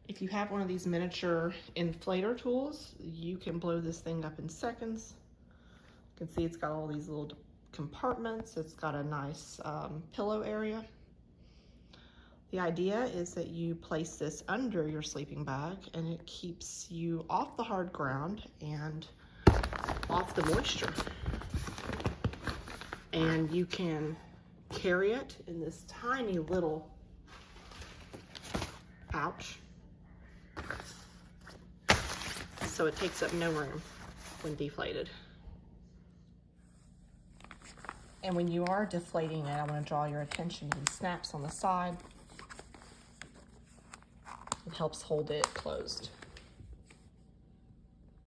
If you have one of these miniature inflator tools, you can blow this thing up in seconds. You can see it's got all these little compartments. It's got a nice pillow area. The idea is that you place this under your sleeping bag and it keeps you off the hard ground and off the moisture. And you can carry it in this tiny little pouch, so it takes up no room when deflated. And when you are deflating it, I want to draw your attention to the snaps on the side. It helps hold it closed.